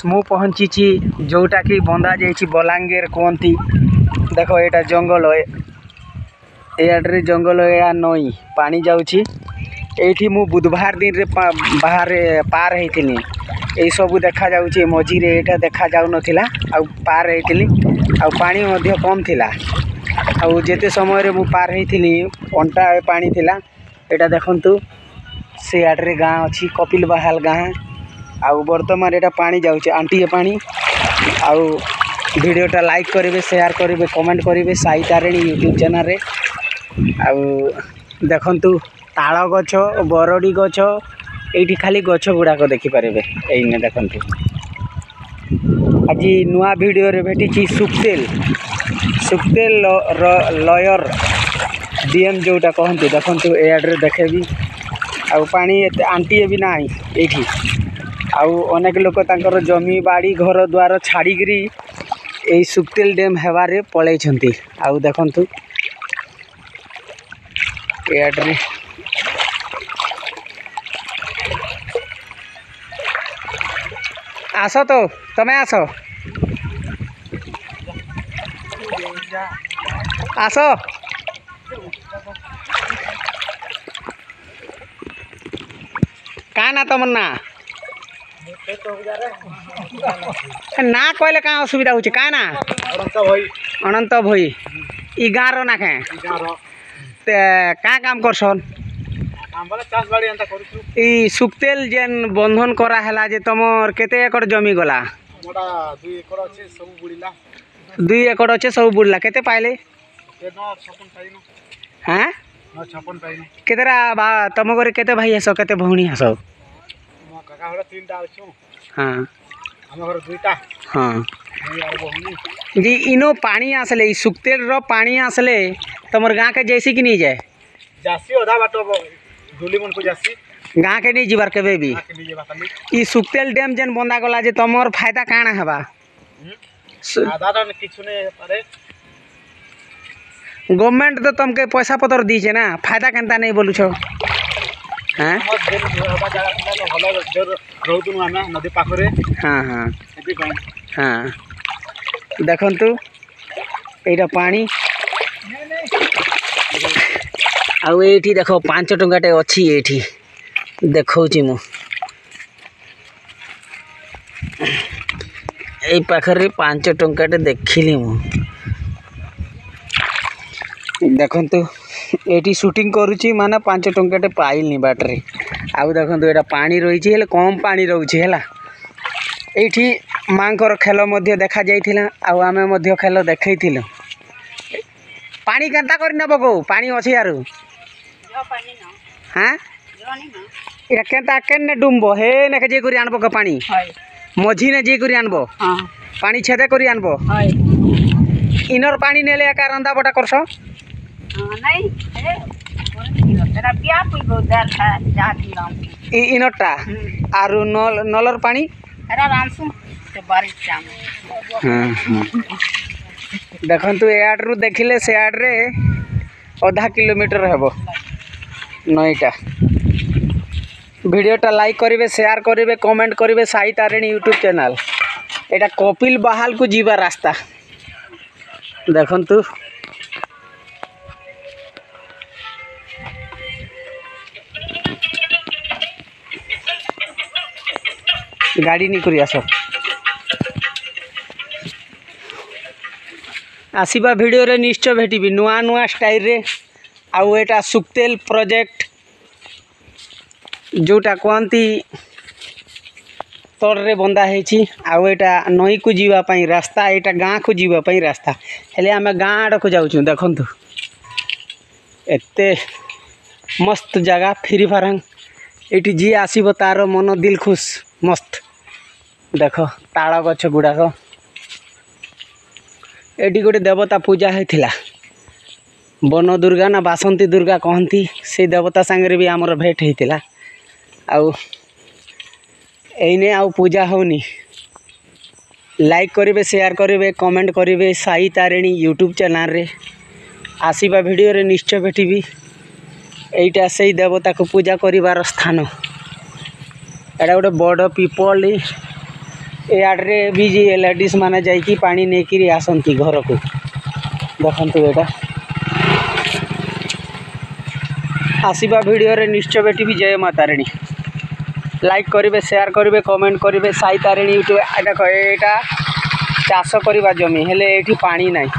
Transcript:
मु पहुँची जोटा कि बंदा जाइए बलांगीर कहती देख यहाँ जंगल एड्रे जंगल या नई पानी जाऊँगी ये मु बुधवार दिन रे बाहर पार होती यही सब देखा जाऊँगी मझीरे यहाँ देखा जाऊ नथिला आउ पार होती पानी मध्य कम थिला आउ जेते समय रे मु पार होती अंटा पानी थिला एटा देखंतु से आड्रे गाँ अच्छी कपिल बहाल गाँ आउ बर्तमान एटा पानी जाऊँचे आंटीए पानी आउ वीडियोटा लाइक करेंगे शेयर करेंगे कमेंट करेंगे साई तारिणी यूट्यूब चैनल रे आउ देखंतु ताल गछ बरडी गछ ये खाली गछ गुड़ाक देखिपारे यही देखंतु आज नुआ वीडियो रे भेटी सुक्तेल सुक्तेल लयर डीएम जोटा कहते देखंतु एड्रे देखेबी आउ पानी आंटीए भी ना ये आउ अनेक लोक तांकर जमी बाड़ी घर द्वार छाड़िकी यही सुक्तेल डैम हेबारे पलई आउ देखंतु एड्रे आस तो तमें आस आस का ना तुम ना ना कहले क्या असुविधा हो ना अनंत भई ई गाँव ना क्या क्या काम करसन ई सुक्तेल जेन बंधन करा है जे तुमर केते एकड़ जमी गला 2 एकड़ अच्छे सब बुड़ला केते पाइले हाँ केतेरा तुम घर केते भाई हस केते भौणी हस हाँ हाँ जी इनो पानी आसले सुक्तेल रो पानी आसले तुमर गाँ के जैसी कि नहीं जाए जासी ओधा बाटो डोली मन को जासी गाँ के नहीं जीवार केबे भी ई सुक्तेल डैम जेन बंदा गला जे तुमर फायदा काना हेबा आधा तो किछु ने पारे गवर्नमेंट तो तुमके पैसा पतर दीचे ना फायदा केनता नहीं बोलु छो हाँ नदी पाखरे हाँ हाँ हाँ देखंतु एटा पानी आउ ये देख 5 टंकाटे अच्छी ये देखौची मु यही पाखरे 5 टंकाटे देखिली मु देखंतु ये शूटिंग करुची माने 5 टंकाटे पाइलनी बाटरे आउ देखंतु एटा पानी रही है कम पानी रोचे है ये मांकर खेल मध्य देखा जाइथिला आउ आमे मध्य खेल देखैथिलु पानी केनता कर नब को पानी अच्छे यार हाँ इटा केनता केने डुमबो हे नेके जे करी आनबो के पानी मझी ने जे करी आनबो पानी छेदे करी आनबो इनर पानी नेले का रंदा बटा करसो नहीं तेरा पिया पिबो देलता जाती राम इनरटा आरु नलर पानी एरा रामसु ते बारिश जाम हां देखंतु एआडरु देखिले से आडरे आधा किलोमीटर हेबो नईटा वीडियोटा लाइक करेंगे शेयर करेंगे कमेंट करेंगे साई तारिणी यूट्यूब चैनल एटा कपिल बहाल को जीवा रास्ता देखंतु गाड़ी नहीं करी आस आसवा वीडियो रे निश्चय भेटी नुआ नुआ स्टाइल रे आउ एटा सुक्तेल प्रोजेक्ट जोटा कहती तड़े बंदा है आउ एटा नई को जीवाई रास्ता यहाँ गाँ को जीवाई रास्ता हेले आम गाँ आड़ को जाऊँ देखु एते मस्त जगह फ्री फारंग ये जी आसब तार मन दिल खुश मस्त देख ताल गछ गुड़ाक ये गोटे देवता पूजा होता वन दुर्गा ना बासंती दुर्गा कहती से देवता सांगे भी आमर भेट होता आउ एने आउ पूजा होनी लाइक करेंगे शेयर करेंगे कमेंट करेंगे साई तारिणी यूट्यूब चैनल रे आसवा वीडियो रे निश्चय भेटी यहीटा से देवता को पूजा करिवार स्थान एटा गोटे बड़ पीपल याड्रे भी लेडीज माने जाइकी पानी नेकिरी आसंती घर को देखंतु एटा आसीबा वीडियो रे निश्चय बेटी भी जय माता रानी लाइक करिवे शेयर करिवे कमेंट करिवे साई तारिणी यूट्यूब देखो एटा चाष करवा जमी हेले एठी पानी नाही